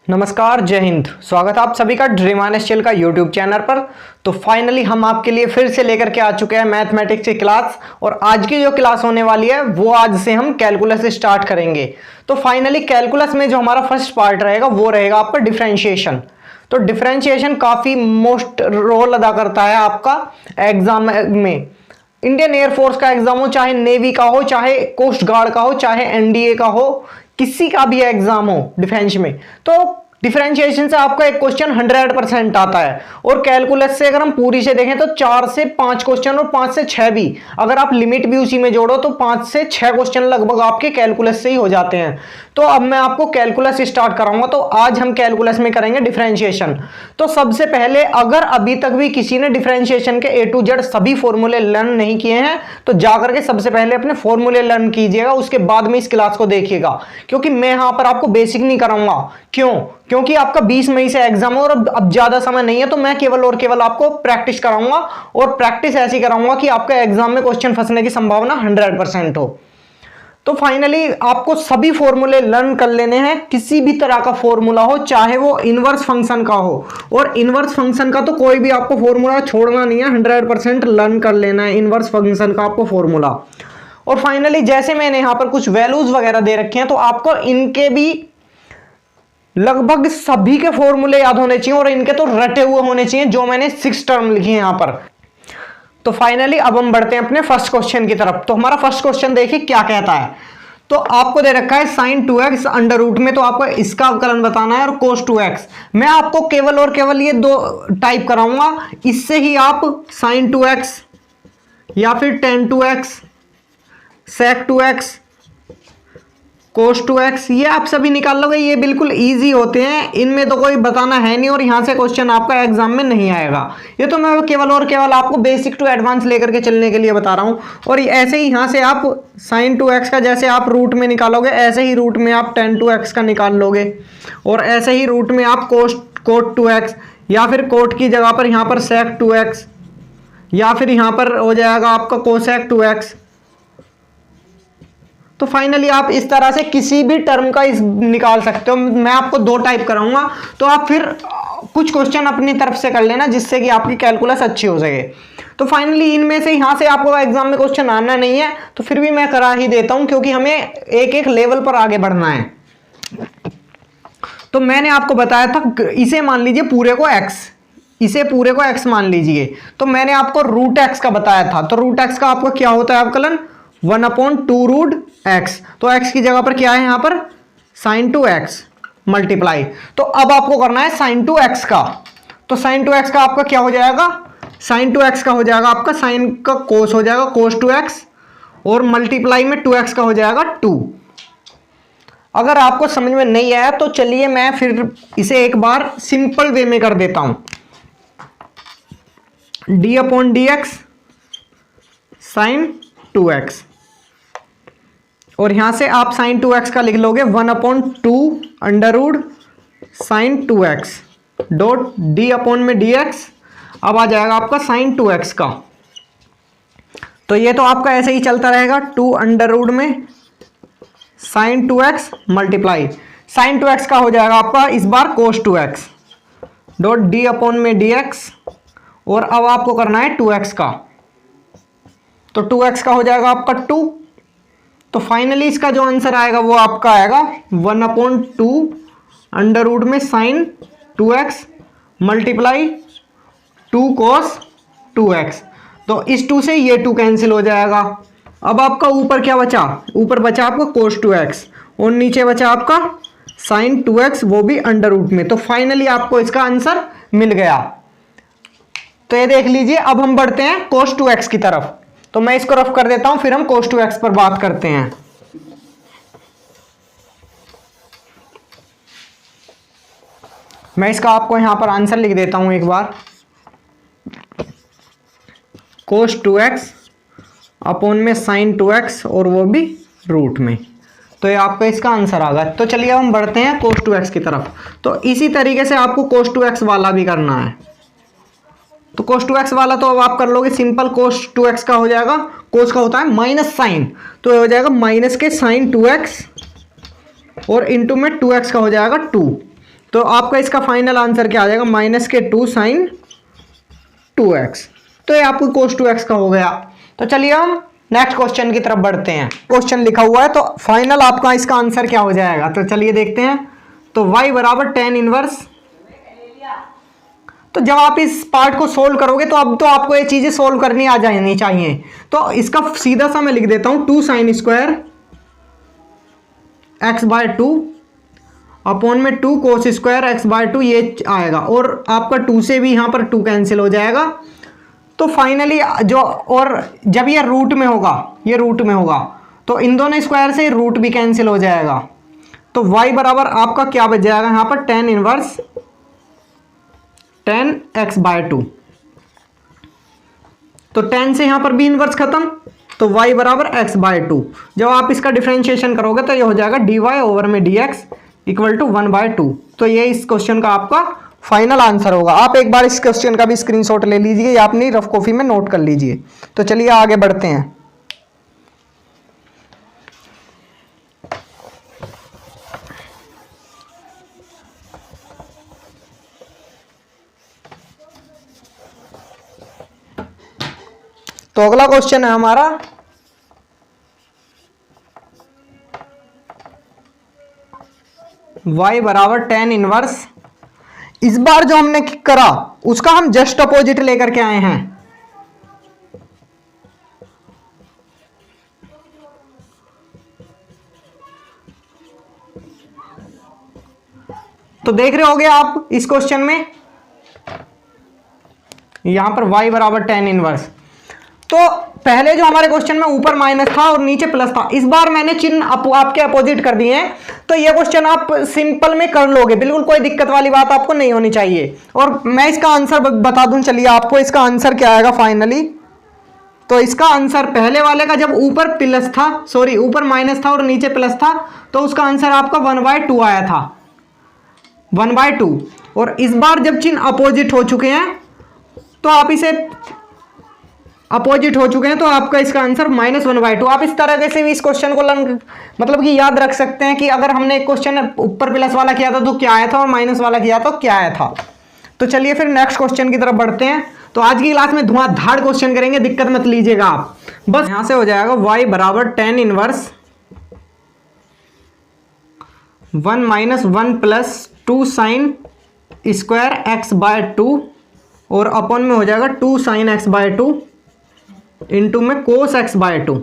नमस्कार, जय हिंद। स्वागत है आप सभी का ड्रीम ऑन स्केल का यूट्यूब चैनल पर। तो फाइनली हम आपके लिए फिर से लेकर के आ चुके हैं मैथमेटिक्स की क्लास। और आज की जो क्लास होने वाली है वो आज से हम कैलकुलस से स्टार्ट करेंगे। तो फाइनली कैलकुलस में जो हमारा फर्स्ट पार्ट रहेगा वो रहेगा आपका डिफरेंशिएशन। तो डिफरेंशिएशन काफ़ी मोस्ट रोल अदा करता है आपका एग्जाम में। इंडियन एयरफोर्स का एग्जाम हो, चाहे नेवी का हो, चाहे कोस्ट गार्ड का हो, चाहे एनडीए का हो, किसी का भी एग्जाम हो डिफेंस में, तो डिफरेंशिएशन से आपका एक क्वेश्चन 100% आता है। और कैलकुलस से अगर हम पूरी से देखें तो 4 से 5 क्वेश्चन और 5 से 6 भी, अगर आप लिमिट भी उसी में जोड़ो तो 5 से 6 क्वेश्चन लगभग आपके कैलकुलस से ही हो जाते हैं। तो अब मैं आपको कैलकुलस स्टार्ट कराऊंगा। तो आज हम कैलकुलस में करेंगे डिफरेंशिएशन। तो सबसे पहले, अगर अभी तक भी किसी ने डिफरेंशिएशन के A to Z सभी फॉर्मूले लर्न नहीं किए हैं तो जाकर के सबसे पहले अपने फॉर्मूले लर्न कीजिएगा, उसके बाद में इस क्लास को देखिएगा। क्योंकि मैं यहां पर आपको बेसिक नहीं कराऊंगा। क्यों? क्योंकि आपका 20 मई से एग्जाम है और अब ज्यादा समय नहीं है। तो मैं केवल और केवल आपको प्रैक्टिस कराऊंगा, और प्रैक्टिस ऐसी कराऊंगा कि आपका एग्जाम में क्वेश्चन फंसने की संभावना 100% हो। तो फाइनली आपको सभी फॉर्मूले लर्न कर लेने हैं। किसी भी तरह का फॉर्मूला हो, चाहे वो इनवर्स फंक्शन का हो, और इनवर्स फंक्शन का तो कोई भी आपको फॉर्मूला छोड़ना नहीं है, 100% लर्न कर लेना है इनवर्स फंक्शन का आपको फॉर्मूला। और फाइनली जैसे मैंने यहां पर कुछ वैल्यूज वगैरह दे रखे हैं, तो आपको इनके भी लगभग सभी के फॉर्मूले याद होने चाहिए, और इनके तो रटे हुए होने चाहिए, जो मैंने 6 टर्म लिखी है यहां पर। तो फाइनली अब हम बढ़ते हैं अपने फर्स्ट क्वेश्चन की तरफ। तो हमारा फर्स्ट क्वेश्चन देखिए क्या कहता है। तो आपको दे रखा है sin 2x अंडर रूट में, तो आपको इसका अवकलन बताना है, और cos 2x। मैं आपको केवल और केवल ये दो टाइप कराऊंगा, इससे ही आप sin 2x या फिर tan 2x, sec 2x, cos 2x, ये आप सभी निकाल लोगे। ये बिल्कुल इजी होते हैं, इनमें तो कोई बताना है नहीं, और यहां से क्वेश्चन आपका एग्जाम में नहीं आएगा। ये तो मैं केवल और केवल आपको बेसिक टू एडवांस लेकर के चलने के लिए बता रहा हूं। और ऐसे ही यहां से आप sin 2x का जैसे आप रूट में निकालोगे, ऐसे ही रूट में आप tan 2x का निकाल लोगे, और ऐसे ही रूट में आप cot 2x, या फिर कोट की जगह पर यहां पर sec 2x, या फिर यहां पर हो जाएगा आपका cosec 2x। तो फाइनली आप इस तरह से किसी भी टर्म का इस निकाल सकते हो। मैं आपको दो टाइप कराऊंगा, तो आप फिर कुछ क्वेश्चन अपनी तरफ से कर लेना, जिससे कि आपकी कैलकुलस अच्छी हो सके। तो फाइनली इनमें से यहां से आपको एग्जाम में क्वेश्चन आना नहीं है, तो फिर भी मैं करा ही देता हूं, क्योंकि हमें एक एक लेवल पर आगे बढ़ना है। तो मैंने आपको बताया था, इसे मान लीजिए पूरे को x, इसे पूरे को x मान लीजिए। तो मैंने आपको रूट x का बताया था। तो रूट x का आपको क्या होता है अवकलन? 1/2 रूट x। तो x की जगह पर क्या है यहां पर? sin 2x multiply. तो अब आपको करना है sin 2x का। तो sin 2x का आपका क्या हो जाएगा? sin 2x का हो जाएगा आपका sin का cos हो जाएगा cos 2x, और मल्टीप्लाई में 2x का हो जाएगा 2। अगर आपको समझ में नहीं आया तो चलिए मैं फिर इसे एक बार सिंपल वे में कर देता हूं। d/dx sin 2x, और यहां से आप sin 2x का लिख लोगे 1/2 under root sin 2x dot d/dx। अब आ जाएगा आपका sin 2x का। तो ये तो आपका ऐसे ही चलता रहेगा, 2 अंडर रूट में sin 2x multiply sin 2x का हो जाएगा आपका इस बार cos 2x डॉट d/dx। और अब आपको करना है 2x का। तो 2x का हो जाएगा आपका 2। तो फाइनली इसका जो आंसर आएगा वो आपका आएगा 1/2 अंडर रूट में sin 2x multiply 2 cos 2x। तो इस 2 से ये 2 कैंसिल हो जाएगा। अब आपका ऊपर क्या बचा? ऊपर बचा आपका cos 2x, और नीचे बचा आपका sin 2x, वो भी अंडर रूट में। तो फाइनली आपको इसका आंसर मिल गया। तो ये देख लीजिए। अब हम बढ़ते हैं cos 2x की तरफ। तो मैं इसको रफ कर देता हूं, फिर हम cos 2x पर बात करते हैं। मैं इसका आपको यहां पर आंसर लिख देता हूं एक बार। cos 2x अपॉन में sin 2x, और वो भी रूट में। तो ये आपका इसका आंसर आ गया। तो चलिए हम बढ़ते हैं cos 2x की तरफ। तो इसी तरीके से आपको cos 2x वाला भी करना है। तो cos 2x वाला तो अब आप कर लोगे सिंपल। cos 2x का हो जाएगा, cos का होता है माइनस साइन, तो ये हो जाएगा माइनस के sin 2x, और इंटू में 2x का हो जाएगा 2। तो आपका इसका फाइनल आंसर क्या आ जाएगा, -2 sin 2x। तो ये आपको cos 2x का हो गया। तो चलिए हम नेक्स्ट क्वेश्चन की तरफ बढ़ते हैं। क्वेश्चन लिखा हुआ है तो फाइनल आपका इसका आंसर क्या हो जाएगा, तो चलिए देखते हैं। तो y बराबर tan इनवर्स, तो जब आप इस पार्ट को सोल्व करोगे तो अब तो आपको ये चीजें सोल्व करनी आ जानी चाहिए। तो इसका सीधा सा मैं लिख देता हूं 2 sin स्क्वायर x/2 अपॉन में 2 cos स्क्वायर x/2 ये आएगा, और आपका 2 से भी यहां पर 2 कैंसिल हो जाएगा। तो फाइनली जो, और जब ये रूट में होगा, ये रूट में होगा तो इन दोनों स्क्वायर से रूट भी कैंसिल हो जाएगा। तो y बराबर आपका क्या बच जाएगा यहां पर, tan इनवर्स tan x/2। तो tan से यहां पर भी इनवर्स खत्म, तो y बराबर x/2। जब आप इसका डिफरेंशिएशन करोगे तो ये हो जाएगा dy ओवर में dx इक्वल टू 1/2। तो ये इस क्वेश्चन का आपका फाइनल आंसर होगा। आप एक बार इस क्वेश्चन का भी स्क्रीनशॉट ले लीजिए या अपनी रफ कॉपी में नोट कर लीजिए। तो चलिए आगे बढ़ते हैं। तो अगला क्वेश्चन है हमारा y बराबर tan इनवर्स। इस बार जो हमने करा उसका हम जस्ट अपोजिट लेकर के आए हैं। तो देख रहे होगे आप इस क्वेश्चन में यहां पर y बराबर tan इनवर्स। तो पहले जो हमारे क्वेश्चन में ऊपर माइनस था और नीचे प्लस था, इस बार मैंने चिन्ह आपके अपोजिट कर दिए हैं। तो ये क्वेश्चन आप सिंपल में कर लोगे, बिल्कुल कोई दिक्कत वाली बात आपको नहीं होनी चाहिए। और मैं इसका आंसर बता दूं, चलिए आपको इसका आंसर क्या आएगा फाइनली। तो इसका आंसर पहले वाले का जब ऊपर प्लस था, सॉरी ऊपर माइनस था और नीचे प्लस था, तो उसका आंसर आपका 1/2 आया था, 1/2। और इस बार जब चिन्ह अपोजिट हो चुके हैं तो आप इसे अपोजिट हो चुके हैं, तो आपका इसका आंसर -1/2। आप इस तरह से भी इस क्वेश्चन को मतलब कि याद रख सकते हैं कि अगर हमने एक क्वेश्चन ऊपर प्लस वाला किया था तो क्या आया था, और माइनस वाला किया तो क्या आया था। तो चलिए फिर नेक्स्ट क्वेश्चन की तरफ बढ़ते हैं। तो आज की क्लास में धुआंधार क्वेश्चन करेंगे, दिक्कत मत लीजिएगा आप। बस यहां से हो जाएगा y बराबर tan inverse 1 - 1 + 2 sin square x/2 और अपॉन में हो जाएगा 2 sin x/2 इंटू में cos x/2।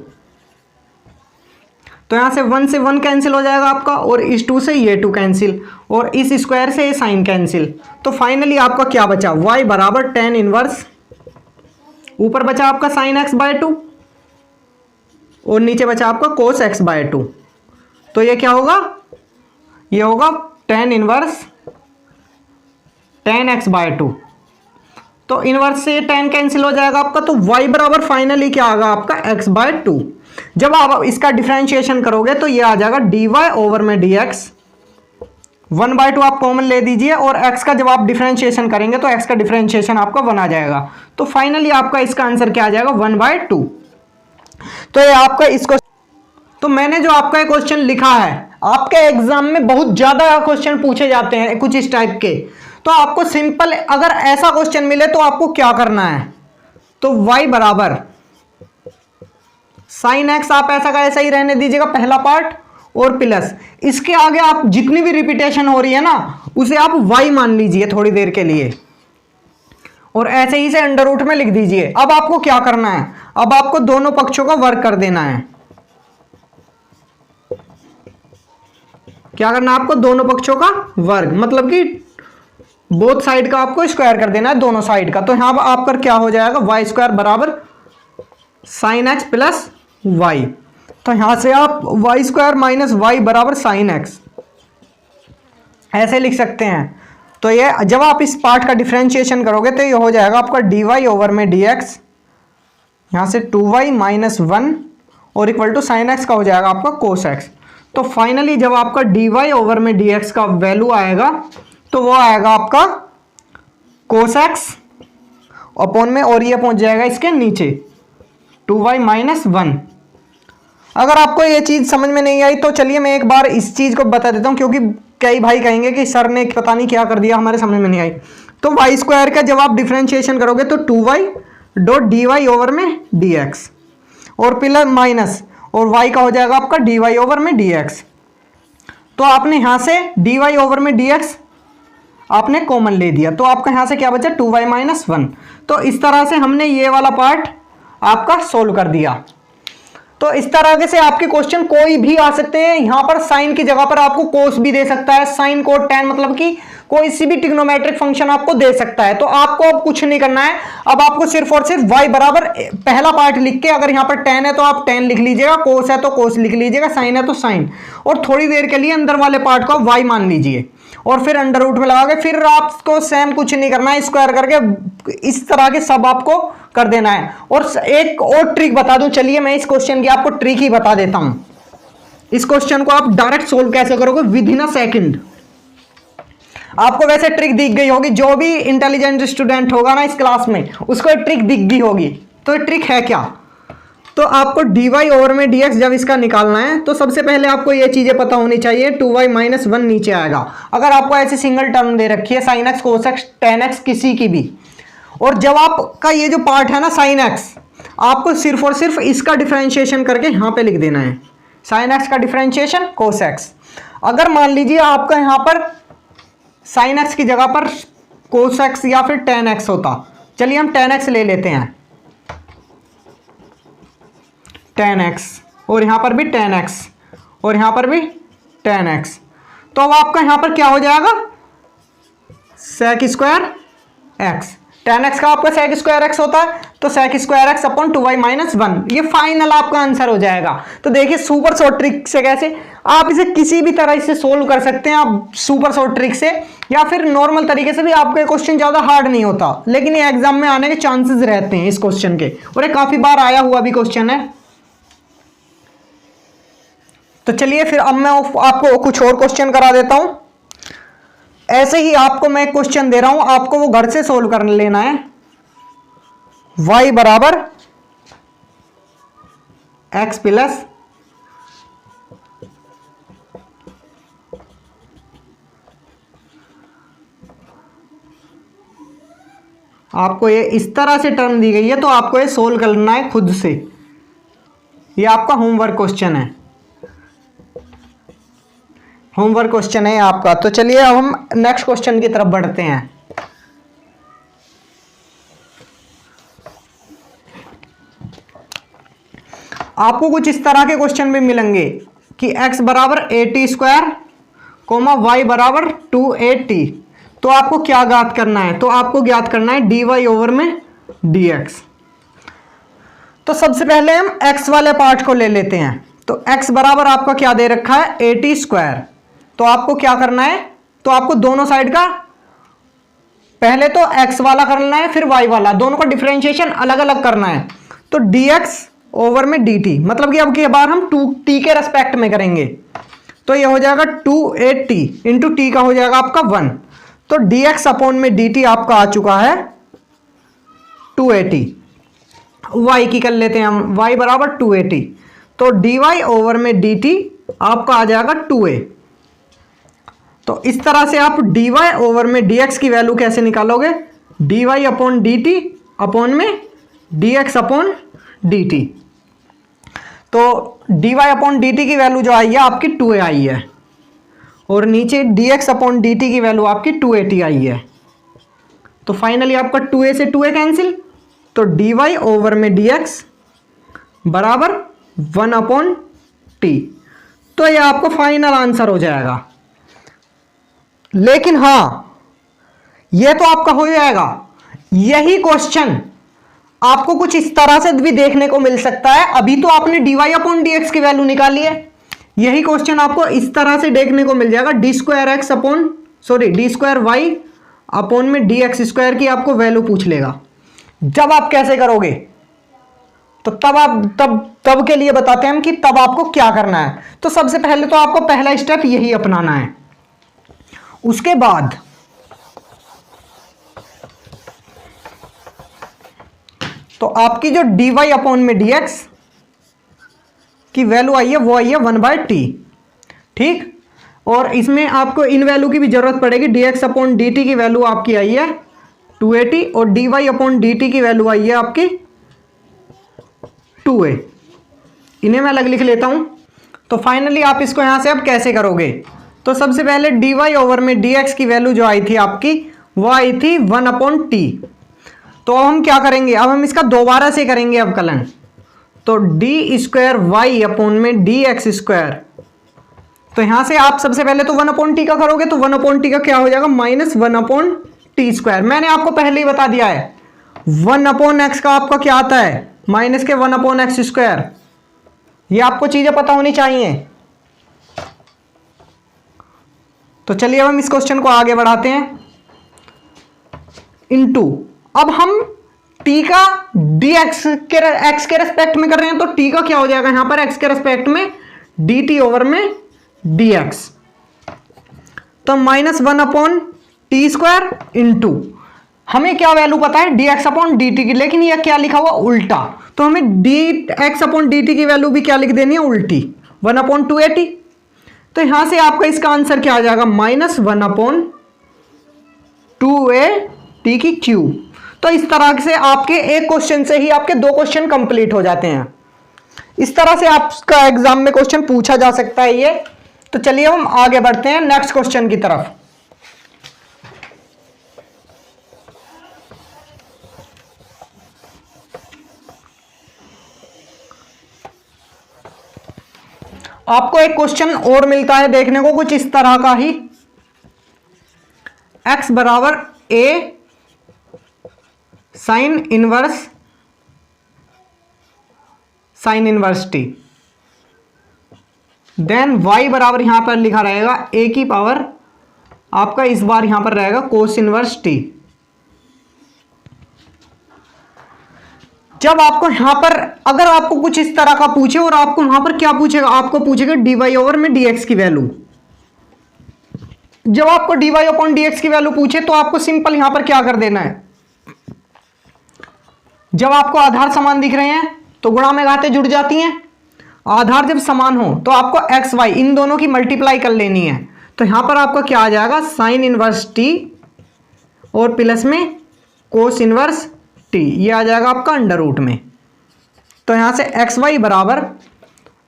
तो यहां से 1 से 1 कैंसिल हो जाएगा आपका, और इस 2 से ये 2 कैंसिल, और इस स्क्वायर से ये साइन कैंसिल। तो फाइनली आपका क्या बचा, y बराबर tan इनवर्स, ऊपर बचा आपका sin x/2 और नीचे बचा आपका cos x/2। तो ये क्या होगा, ये होगा tan इनवर्स tan x/2। तो इनवर्स से tan कैंसिल हो जाएगा आपका, तो y बराबर फाइनली क्या आएगा आपका x/2। जब आप इसका डिफरेंशिएशन करोगे तो ये आ जाएगा dy ओवर में dx, 1/2 आप कॉमन ले दीजिए, और x का जब आप डिफरेंशिएशन करेंगे तो x का डिफरेंशिएशन आपका 1 आ जाएगा। तो फाइनली आपका इसका आंसर क्या आ जाएगा, 1/2। तो ये आपका इसको, तो मैंने जो आपका क्वेश्चन लिखा है, आपके एग्जाम में बहुत ज्यादा क्वेश्चन पूछे जाते हैं कुछ इस टाइप के। तो आपको सिंपल, अगर ऐसा क्वेश्चन मिले तो आपको क्या करना है, तो y बराबर sin x आप ऐसा का ऐसा ही रहने दीजिएगा पहला पार्ट, और प्लस इसके आगे आप जितनी भी रिपीटेशन हो रही है ना उसे आप y मान लीजिए थोड़ी देर के लिए, और ऐसे ही से अंडर रूट में लिख दीजिए। अब आपको क्या करना है, अब आपको दोनों पक्षों का वर्ग कर देना है। क्या करना है आपको, दोनों पक्षों का वर्ग, मतलब कि बोथ साइड का आपको स्क्वायर कर देना है, दोनों साइड का। तो यहां पर आपका क्या हो जाएगा, y² बराबर sin x प्लस y। तो यहां से आप y² - y बराबर sin x ऐसे लिख सकते हैं। तो ये जब आप इस पार्ट का डिफरेंशिएशन करोगे तो ये हो जाएगा आपका dy ओवर में dx, यहां से 2y - 1 और इक्वल टू sin x का हो जाएगा आपका cos x। तो फाइनली जब आपका dy ओवर में dx का वैल्यू आएगा तो वो आएगा आपका cos x अपॉन में, और ये पहुंच जाएगा इसके नीचे 2y - 1, अगर आपको ये चीज़ समझ में नहीं आई तो चलिए मैं एक बार इस चीज़ को बता देता हूँ, क्योंकि कई भाई कहेंगे कि सर ने पता नहीं क्या कर दिया, हमारे समझ में नहीं आई। तो वाई स्क्वायर का जब आप डिफ्रेंशिएशन करोगे तो 2y dot D Y over में डी एक्स, और प्लस माइनस, और y का हो जाएगा आपका dy ओवर में dx। तो आपने यहां से dy ओवर में dx आपने कॉमन ले दिया, तो आपका यहां से क्या बचा 2y माइनस 1। तो इस तरह से हमने ये वाला पार्ट आपका सोल्व कर दिया। तो इस तरह से आपके क्वेश्चन कोई भी आ सकते हैं। यहां पर साइन की जगह पर आपको कोस भी दे सकता है, साइन कोट टैन, मतलब कि कोई सी भी ट्रिग्नोमेट्रिक फंक्शन आपको दे सकता है। तो आपको अब कुछ नहीं करना है, अब आपको सिर्फ और सिर्फ y बराबर पहला पार्ट लिख के, अगर यहां पर टैन है तो आप टैन लिख लीजिएगा, कोस है तो कोस लिख लीजिएगा, साइन है तो साइन, और थोड़ी देर के लिए अंदर वाले पार्ट को y मान लीजिए, और फिर अंडर रूट में लगा के फिर आपको सेम कुछ नहीं करना है, स्क्वायर करके इस तरह के सब आपको कर देना है। और एक और ट्रिक बता दूं, चलिए मैं इस क्वेश्चन की आपको ट्रिक ही बता देता हूं। इस क्वेश्चन को आप डायरेक्ट सोल्व कैसे करोगे विद इन अ सेकंड। आपको वैसे ट्रिक दिख गई होगी, जो भी इंटेलिजेंट स्टूडेंट होगा ना इस क्लास में उसको ट्रिक दिख गई होगी। तो ये ट्रिक है क्या, तो आपको dy ओवर में dx जब इसका निकालना है तो सबसे पहले आपको ये चीजें पता होनी चाहिए। 2y माइनस 1 नीचे आएगा, अगर आपको ऐसी सिंगल टर्म दे रखी है sin x cos x tan x किसी की भी, और जब आपका ये जो पार्ट है ना sin x, आपको सिर्फ और सिर्फ इसका डिफरेंशिएशन करके यहां पे लिख देना है, sin x का डिफरेंशिएशन cos x। अगर मान लीजिए आपका यहां पर sin x की जगह पर cos x या फिर tan x होता, चलिए हम tan x ले लेते हैं, tan x, और यहां पर भी tan x, और यहां पर भी tan x। तो अब आपका यहां पर क्या हो जाएगा sec square x, tan x का आपका sec स्क्वायर x होता है, तो sec square x upon 2y minus 1, ये फाइनल आपका आंसर हो जाएगा। तो देखिए सुपर शॉर्ट ट्रिक से कैसे आप इसे किसी भी तरह से सोल्व कर सकते हैं, आप सुपर शॉर्ट ट्रिक से, या फिर नॉर्मल तरीके से भी आपके क्वेश्चन ज्यादा हार्ड नहीं होता, लेकिन ये एग्जाम में आने के चांसेस रहते हैं इस क्वेश्चन के, और ये काफी बार आया हुआ भी क्वेश्चन है। तो चलिए फिर अब मैं आपको कुछ और क्वेश्चन करा देता हूं। ऐसे ही आपको मैं क्वेश्चन दे रहा हूं, आपको वो घर से सोल्व कर लेना है। y बराबर x प्लस आपको ये इस तरह से टर्म दी गई है, तो आपको ये सोल्व करना है खुद से। ये आपका होमवर्क क्वेश्चन है, होमवर्क क्वेश्चन है आपका। तो चलिए अब हम नेक्स्ट क्वेश्चन की तरफ बढ़ते हैं। आपको कुछ इस तरह के क्वेश्चन भी मिलेंगे कि x बराबर AT स्क्वायर कोमा y बराबर 2AT। तो आपको क्या ज्ञात करना है, तो आपको ज्ञात करना है dy ओवर में dx। तो सबसे पहले हम x वाले पार्ट को ले लेते हैं। तो x बराबर आपका क्या दे रखा है AT स्क्वायर। तो आपको क्या करना है, तो आपको दोनों साइड का पहले तो x वाला करना है, फिर y वाला, दोनों का डिफरेंशिएशन अलग अलग करना है। तो dx ओवर में dt, मतलब कि अब की बार हम 2t के रेस्पेक्ट में करेंगे, तो ये हो जाएगा 2AT इंटू t का हो जाएगा आपका 1। तो dx अपॉन में dt आपका आ चुका है 2AT। y की कर लेते हैं हम, y बराबर 2AT, तो dy ओवर में dt आपका आ जाएगा 2a। तो इस तरह से आप dy ओवर में dx की वैल्यू कैसे निकालोगे, dy अपॉन dt अपॉन में dx अपॉन dt। तो dy अपॉन dt की वैल्यू जो आई है आपकी 2a आई है, और नीचे dx अपॉन dt की वैल्यू आपकी 2AT आई है। तो फाइनली आपका 2a से 2a कैंसिल, तो dy ओवर में dx बराबर 1 अपॉन t। तो ये आपका फाइनल आंसर हो जाएगा। लेकिन हां, यह तो आपका हो जाएगा, यही क्वेश्चन आपको कुछ इस तरह से भी देखने को मिल सकता है। अभी तो आपने dy अपॉन dx की वैल्यू निकाली है, यही क्वेश्चन आपको इस तरह से देखने को मिल जाएगा, डी स्क्वायर y अपॉन में dx स्क्वायर की आपको वैल्यू पूछ लेगा। जब आप कैसे करोगे, तो तब के लिए बताते हैं हम कि तब आपको क्या करना है। तो सबसे पहले तो आपको पहला स्टेप यही अपनाना है। उसके बाद तो आपकी जो dy अपॉन में dx की वैल्यू आई है वो आई है 1/t। ठीक, और इसमें आपको इन वैल्यू की भी जरूरत पड़ेगी। dx अपॉन dt की वैल्यू आपकी आई है 280 और dy अपॉन dt की वैल्यू आई है आपकी 2a। इन्हें मैं अलग लिख लेता हूं। तो फाइनली आप इसको यहां से अब कैसे करोगे, तो सबसे पहले dy ओवर में dx की वैल्यू जो आई थी आपकी वो आई थी 1/t। तो अब हम क्या करेंगे, अब हम इसका दोबारा से करेंगे अवकलन। तो डी स्क्वायर वाई अपॉन में डी एक्स स्क्वायर, तो यहां से आप सबसे पहले तो 1/t का करोगे तो 1/t का क्या हो जाएगा -1/t²। मैंने आपको पहले ही बता दिया है 1/x का आपका क्या आता है माइनस के 1/x²। ये आपको चीजें पता होनी चाहिए। तो चलिए अब हम इस क्वेश्चन को आगे बढ़ाते हैं। इनटू, अब हम t का dx के x के रेस्पेक्ट में कर रहे हैं, तो t का क्या हो जाएगा यहां पर x के रेस्पेक्ट में dt ओवर में dx। तो -1/t² इंटू हमें क्या वैल्यू पता है dx अपॉन dt की, लेकिन यह क्या लिखा हुआ उल्टा, तो हमें dx अपॉन dt की वैल्यू भी क्या लिख देनी है उल्टी 1/280। तो यहां से आपका इसका आंसर क्या आ जाएगा -1/2a की क्यूब। तो इस तरह से आपके एक क्वेश्चन से ही आपके दो क्वेश्चन कंप्लीट हो जाते हैं। इस तरह से आपका एग्जाम में क्वेश्चन पूछा जा सकता है ये। तो चलिए हम आगे बढ़ते हैं नेक्स्ट क्वेश्चन की तरफ। आपको एक क्वेश्चन और मिलता है देखने को कुछ इस तरह का ही, x बराबर a sine inverse t, then y बराबर यहां पर लिखा रहेगा a की पावर आपका इस बार यहां पर रहेगा कोस इनवर्स t। जब आपको यहां पर अगर आपको कुछ इस तरह का पूछे और आपको यहां पर क्या पूछेगा, आपको पूछेगा dy ओवर में dx की वैल्यू। जब आपको dy अपॉन dx की वैल्यू पूछे तो आपको सिंपल यहां पर क्या कर देना है, जब आपको आधार समान दिख रहे हैं तो गुणा में घातें जुड़ जाती हैं। आधार जब समान हो तो आपको x y इन दोनों की मल्टीप्लाई कर लेनी है। तो यहां पर आपका क्या आ जाएगा साइन इनवर्स t और प्लस में कोस इनवर्स t, ये आ जाएगा आपका अंडर रूट में। तो यहां से एक्स वाई बराबर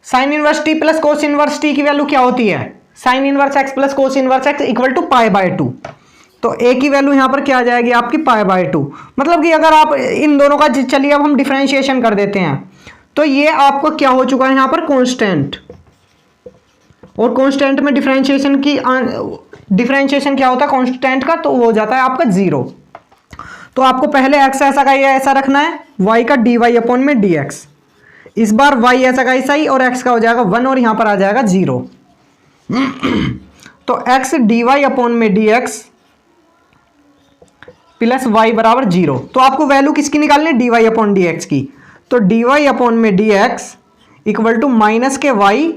sine inverse t plus cos inverse t की वैल्यू क्या होती है sine inverse x plus cos inverse x equal to π/2। तो a की वैल्यू यहां पर क्या आ जाएगी आपकी π/2। मतलब कि अगर आप इन दोनों का, चलिए अब हम डिफरेंशिएशन कर देते हैं, तो ये आपको क्या हो चुका है यहां पर कांस्टेंट, और कांस्टेंट में डिफरेंशिएशन क्या होता है कांस्टेंट का, तो वो हो जाता है आपका 0। तो आपको पहले x ऐसा का ये ऐसा रखना है, y का dy अपॉन में dx, इस बार y ऐसा का ऐसा ही और x का हो जाएगा 1 और यहां पर आ जाएगा 0। तो x dy अपॉन में dx प्लस y बराबर 0। तो आपको वैल्यू किसकी निकालनी है dy अपॉन dx की। तो dy अपॉन में dx इक्वल टू माइनस के y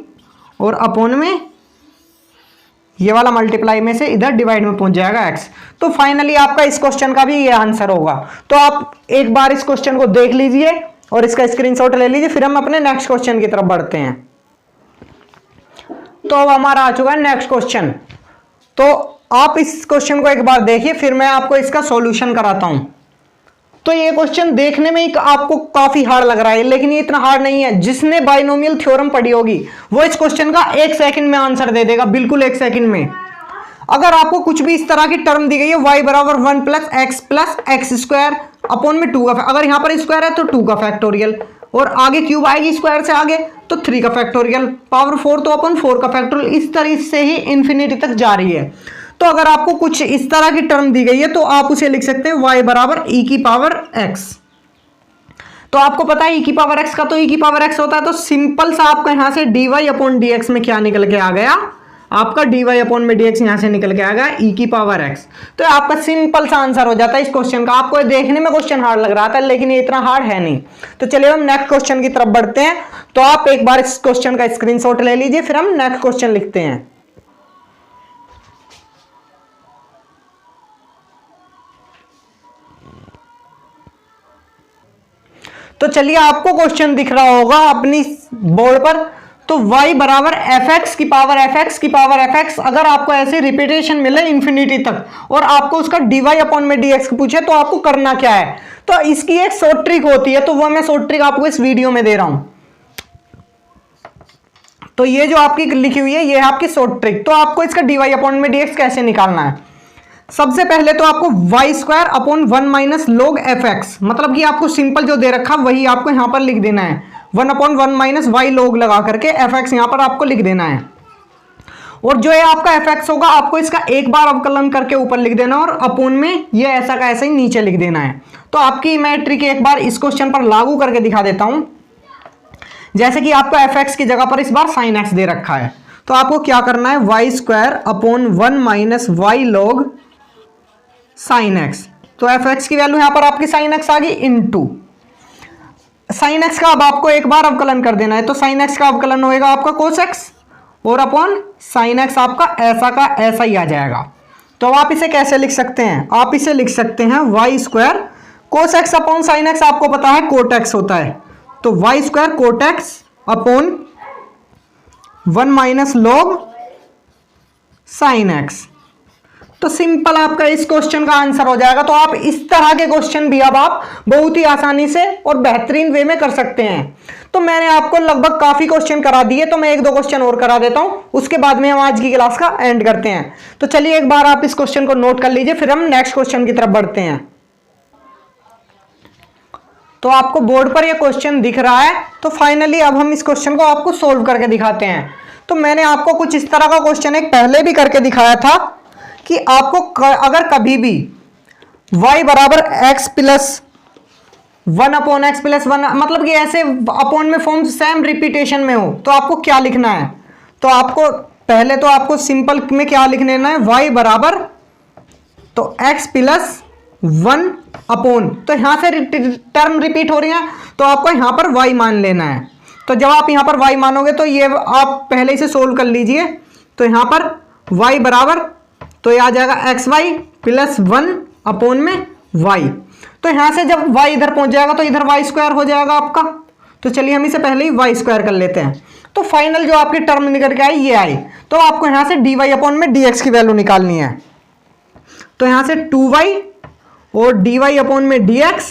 और अपॉन में ये वाला मल्टीप्लाई में से इधर डिवाइड में पहुंच जाएगा x। तो फाइनली आपका इस क्वेश्चन का भी ये आंसर होगा। तो आप एक बार इस क्वेश्चन को देख लीजिए और इसका स्क्रीनशॉट ले लीजिए, फिर हम अपने नेक्स्ट क्वेश्चन की तरफ बढ़ते हैं। तो अब हमारा आ चुका है नेक्स्ट क्वेश्चन। तो आप इस क्वेश्चन को एक बार देखिए, फिर मैं आपको इसका सॉल्यूशन कराता हूं। तो ये क्वेश्चन देखने में ही आपको काफी हार्ड लग रहा है, लेकिन ये इतना हार्ड नहीं है। जिसने बाइनोमियल थ्योरम पढ़ी होगी वो इस क्वेश्चन का 1 सेकंड में आंसर दे देगा, बिल्कुल 1 सेकंड में। अगर आपको कुछ भी इस तरह की टर्म दी गई है y बराबर 1 प्लस x स्क्वायर अपॉन में 2 का, अगर यहां पर स्क्वायर है तो 2 का फैक्टोरियल, और आगे क्यूब आएगी स्क्वायर से आगे तो 3 का फैक्टोरियल, पावर 4 तो अपन 4 का फैक्टोरियल, इस तरह से ही इन्फिनिटी तक जा रही है। तो अगर आपको कुछ इस तरह की टर्म दी गई है तो आप उसे लिख सकते हैं y बराबर e की पावर x। तो आपको पता है e की पावर x का तो e की पावर x होता है, तो सिंपल सा आपका यहां से dy अपॉन dx में क्या निकल के आ गया, आपका dy अपॉन में dx यहां से निकल के आ गया e की पावर x। तो आपका सिंपल सा आंसर हो जाता है इस क्वेश्चन का। आपको देखने में क्वेश्चन हार्ड लग रहा था, लेकिन ये इतना हार्ड है नहीं। तो चलिए हम नेक्स्ट क्वेश्चन की तरफ बढ़ते हैं। तो आप एक बार इस क्वेश्चन का स्क्रीनशॉट ले लीजिए, फिर हम नेक्स्ट क्वेश्चन लिखते हैं। तो चलिए आपको क्वेश्चन दिख रहा होगा अपनी बोर्ड पर। तो y बराबर fx की पावर fx की पावर fx, अगर आपको ऐसे रिपीटेशन मिले इंफिनिटी तक और आपको उसका dy अपॉन में dx पूछे तो आपको करना क्या है। तो इसकी एक शॉर्ट ट्रिक होती है, तो वो मैं शॉर्ट ट्रिक आपको इस वीडियो में दे रहा हूं। तो ये जो आपकी लिखी हुई है ये है आपकी शॉर्ट ट्रिक। तो आपको इसका dy अपॉन में dx कैसे निकालना है। सबसे पहले तो आपको Y square upon 1 minus log F X, मतलब कि आपको सिंपल जो दे रखा वही आपको यहां पर लिख देना है। 1 अपॉन 1 माइनस वाई लॉग लगा करके एफ एक्स यहां पर आपको लिख देना है। और जो है आपका एफ एक्स होगा आपको इसका एक बार अवकलन करके ऊपर लिख देना और अपॉन में ये ऐसा का ऐसा ही नीचे लिख देना है। तो आपकी मैं ट्रिक एक बार इस क्वेश्चन पर लागू करके दिखा देता हूं। जैसे कि आपको एफ एक्स की जगह पर इस बार साइन एक्स दे रखा है, तो आपको क्या करना है, Y square upon 1 minus Y log sine x. तो एफ एक्स की वैल्यू यहां पर आपकी साइन एक्स आ गई इनटू साइन एक्स का अब आपको एक बार अवकलन कर देना है। तो साइन एक्स का अवकलन होएगा आपका कोस एक्स और अपॉन साइन एक्स आपका ऐसा का ऐसा ही आ जाएगा। तो आप इसे कैसे लिख सकते हैं, आप इसे लिख सकते हैं y square cos x upon sine x, आपको पता है कोट एक्स होता है, तो y square cot x upon 1 minus log sine x. तो सिंपल आपका इस क्वेश्चन का आंसर हो जाएगा। तो आप इस तरह के क्वेश्चन भी अब आप बहुत ही आसानी से और बेहतरीन वे में कर सकते हैं। तो मैंने आपको लगभग काफी क्वेश्चन करा दिए, तो मैं एक दो क्वेश्चन और करा देता हूं, उसके बाद में हम आज की क्लास का एंड करते हैं। तो चलिए एक बार आप इस क्वेश्चन को नोट कर लीजिए, फिर हम नेक्स्ट क्वेश्चन की तरफ बढ़ते हैं। तो आपको बोर्ड पर यह क्वेश्चन दिख रहा है। तो फाइनली अब हम इस क्वेश्चन को आपको सोल्व करके दिखाते हैं। तो मैंने आपको कुछ इस तरह का क्वेश्चन एक पहले भी करके दिखाया था कि आपको अगर कभी भी y बराबर x plus 1 upon x plus 1, मतलब कि ऐसे अपॉन में फॉर्म सेम रिपीटेशन में हो, तो आपको क्या लिखना है। तो आपको पहले तो आपको सिंपल में क्या लिख लेना है, y बराबर तो x प्लस 1 अपॉन, तो यहां से टर्म रिपीट हो रही है तो आपको यहां पर y मान लेना है। तो जब आप यहां पर y मानोगे तो ये आप पहले से सोल्व कर लीजिए। तो यहां पर y बराबर तो ये आ जाएगा एक्स वाई प्लस 1 अपॉन में y। तो यहां से जब y इधर पहुंच जाएगा तो इधर y स्क्वायर हो जाएगा आपका। तो चलिए हम इसे पहले ही y स्क्वायर कर लेते हैं। तो फाइनल जो आपकी टर्म निकल के आई ये आई। तो आपको यहां से dy अपॉन में dx की वैल्यू निकालनी है। तो यहां से 2y और dy अपॉन में dx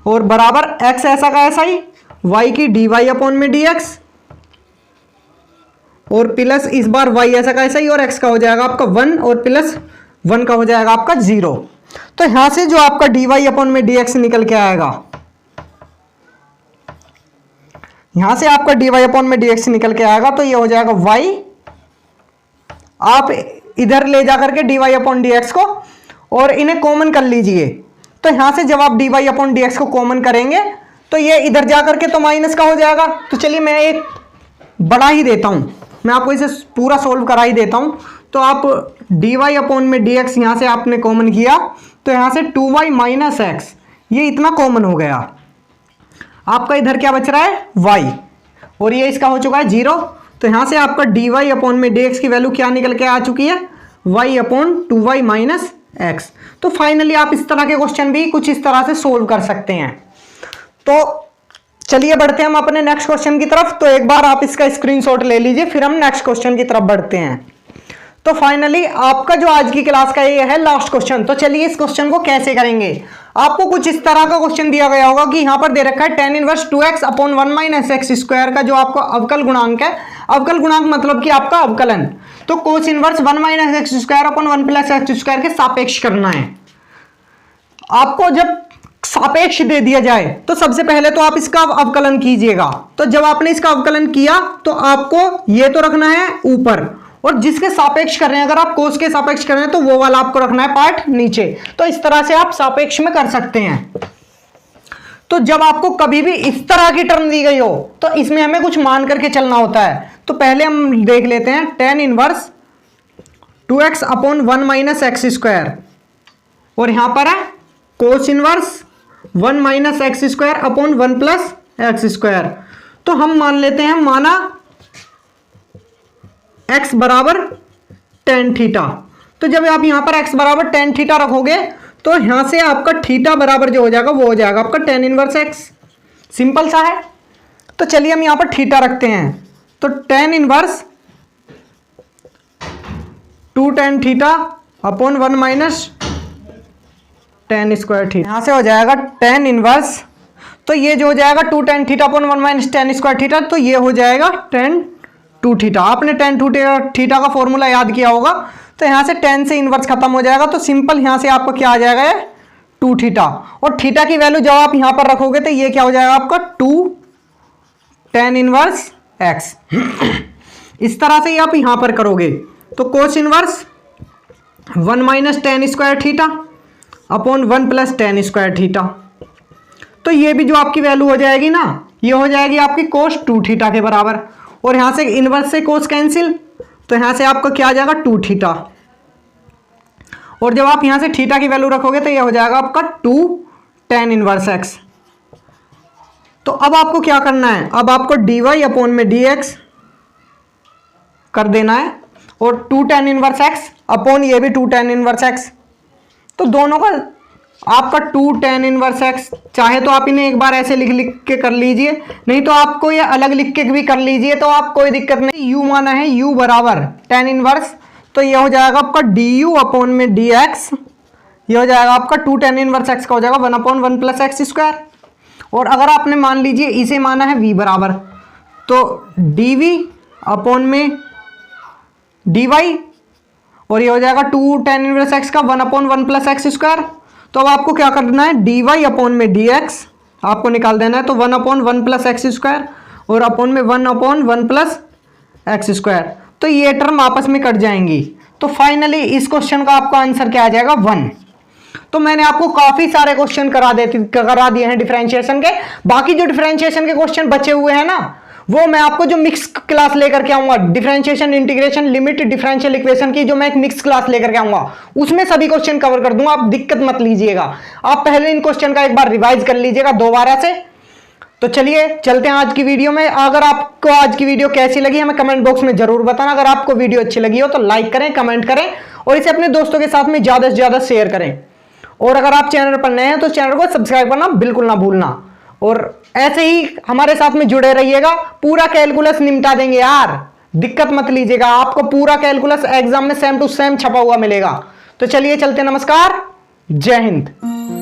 और बराबर x ऐसा का ऐसा ही y की dy अपॉन में dx और प्लस इस बार y ऐसा का ऐसा ही और x का हो जाएगा आपका 1 और प्लस 1 का हो जाएगा आपका 0। तो यहां से जो आपका dy अपॉन में dx निकल के आएगा, यहां से आपका dy अपॉन में dx निकल के आएगा तो ये हो जाएगा y। आप इधर ले जाकर के dy अपॉन dx को और इन्हें कॉमन कर लीजिए। तो यहां से जब आप dy अपॉन dx को कॉमन करेंगे तो ये इधर जाकर के तो माइनस का हो जाएगा। तो चलिए मैं एक बढ़ा ही देता हूं, मैं आपको इसे पूरा सोल्व करा ही देता हूं। तो आप dy अपॉन में dx यहां से आपने कॉमन किया तो यहां से 2y माइनस एक्स, ये इतना कॉमन हो गया। आपका इधर क्या बच रहा है y और ये इसका हो चुका है 0। तो यहां से आपका dy अपॉन में dx की वैल्यू क्या निकल के आ चुकी है, y upon 2y minus x. तो फाइनली आप इस तरह के क्वेश्चन भी कुछ इस तरह से सोल्व कर सकते हैं। तो चलिए बढ़ते हैं हम अपने नेक्स्ट क्वेश्चन की तरफ। तो एक बार आप इसका स्क्रीनशॉट ले लीजिए, फिर हम नेक्स्ट क्वेश्चन की तरफ बढ़ते हैं। तो फाइनली आपका जो आज की क्लास का ये है लास्ट क्वेश्चन। तो चलिए इस क्वेश्चन को कैसे करेंगे। आपको कुछ इस तरह का क्वेश्चन दिया गया होगा कि यहां पर दे रखा है tan inverse 2x upon 1 minus x square का जो आपको अवकल गुणांक है, अवकल गुणांक मतलब कि आपका अवकलन, तो cos inverse 1 minus x square upon 1 plus x square के सापेक्ष करना है। आपको जब सापेक्ष दे दिया जाए तो सबसे पहले तो आप इसका अवकलन कीजिएगा। तो जब आपने इसका अवकलन किया तो आपको ये तो रखना है ऊपर, और जिसके सापेक्ष कर रहे हैं, अगर आप कोस के सापेक्ष कर रहे हैं तो वो वाला आपको रखना है पार्ट नीचे। तो इस तरह से आप सापेक्ष में कर सकते हैं। तो जब आपको कभी भी इस तरह की टर्म दी गई हो तो इसमें हमें कुछ मान करके चलना होता है। तो पहले हम देख लेते हैं tan inverse 2x upon 1 minus x square, और यहां पर है cos inverse 1 minus x square upon 1 plus x square. तो हम मान लेते हैं, माना x बराबर tan थीटा। तो जब आप यहां पर x बराबर tan थीटा रखोगे तो यहां से आपका थीटा बराबर जो हो जाएगा वो हो जाएगा आपका tan इनवर्स x। सिंपल सा है। तो चलिए हम यहां पर थीटा रखते हैं, तो tan inverse 2 tan theta upon 1 minus tan square theta. यहां से हो जाएगा tan इनवर्स, तो ये जो हो जाएगा 2 tan theta upon 1 minus tan square theta, तो ये हो जाएगा tan 2 थीटा। आपने tan 2 थीटा का फॉर्मूला याद किया होगा, तो यहां से tan से इनवर्स खत्म हो जाएगा, तो सिंपल यहां से आपको क्या आ जाएगा 2 थीटा, और थीटा की वैल्यू जब आप यहां पर रखोगे तो ये क्या हो जाएगा आपका 2 tan इनवर्स x। इस तरह से आप यहां पर करोगे तो cos inverse 1 minus tan square theta upon 1 plus tan square theta, तो ये भी जो आपकी वैल्यू हो जाएगी ना, ये हो जाएगी आपकी कोस 2 थीटा के बराबर, और यहां से इनवर्स से कोस कैंसिल, तो यहां से आपका क्या आ जाएगा 2 थीटा, और जब आप यहां से थीटा की वैल्यू रखोगे तो ये हो जाएगा आपका 2 tan इनवर्स x। तो अब आपको क्या करना है, अब आपको dy अपॉन में dx कर देना है, और 2 tan इनवर्स x अपॉन ये भी 2 tan इनवर्स x, तो दोनों का आपका 2 tan इनवर्स x, चाहे तो आप इन्हें एक बार ऐसे लिख लिख के कर लीजिए, नहीं तो आपको ये अलग लिख के भी कर लीजिए, तो आप कोई दिक्कत नहीं। u माना है u बराबर tan इनवर्स, तो ये हो जाएगा आपका du अपॉन में dx, ये हो जाएगा आपका 2 tan इनवर्स x का हो जाएगा 1 अपॉन 1 प्लस एक्स स्क्वायर, और अगर आपने मान लीजिए इसे माना है v बराबर, तो dv अपॉन में dy, और ये हो जाएगा 2 tan इनवर्स x का 1 अपॉन 1 प्लस एक्स स्क्वायर। तो अब आपको क्या करना है, dy अपॉन में dx आपको निकाल देना है, तो 1 अपॉन 1 प्लस एक्स स्क्वायर और अपॉन में 1 अपॉन 1 प्लस एक्स स्क्वायर, तो ये टर्म आपस में कट जाएंगी। तो फाइनली इस क्वेश्चन का आपका आंसर क्या आ जाएगा 1। तो मैंने आपको काफी सारे क्वेश्चन करा दिए हैं डिफरेंशिएशन के। बाकी जो डिफरेंशिएशन के क्वेश्चन बचे हुए हैं ना, वो मैं आपको जो मिक्स क्लास लेकर के आऊंगा, differentiation, integration, limit, differential equation की जो मैं एक मिक्स क्लास लेकर के आऊंगा, उसमें सभी क्वेश्चन कवर कर दूंगा। आप दिक्कत मत लीजिएगा, आप पहले इन क्वेश्चन का एक बार रिवाइज कर लीजिएगा दोबारा से। तो चलिए चलते हैं आज की वीडियो में। अगर आपको आज की वीडियो कैसी लगी हमें कमेंट बॉक्स में जरूर बताना। अगर आपको वीडियो अच्छी लगी हो तो लाइक करें, कमेंट करें, और इसे अपने दोस्तों के साथ में ज्यादा से ज्यादा शेयर करें। और अगर आप चैनल पर नए हैं तो चैनल को सब्सक्राइब करना बिल्कुल ना भूलना, और ऐसे ही हमारे साथ में जुड़े रहिएगा। पूरा कैलकुलस निपटा देंगे यार, दिक्कत मत लीजिएगा, आपको पूरा कैलकुलस एग्जाम में सेम टू सेम छपा हुआ मिलेगा। तो चलिए चलते, नमस्कार, जय हिंद।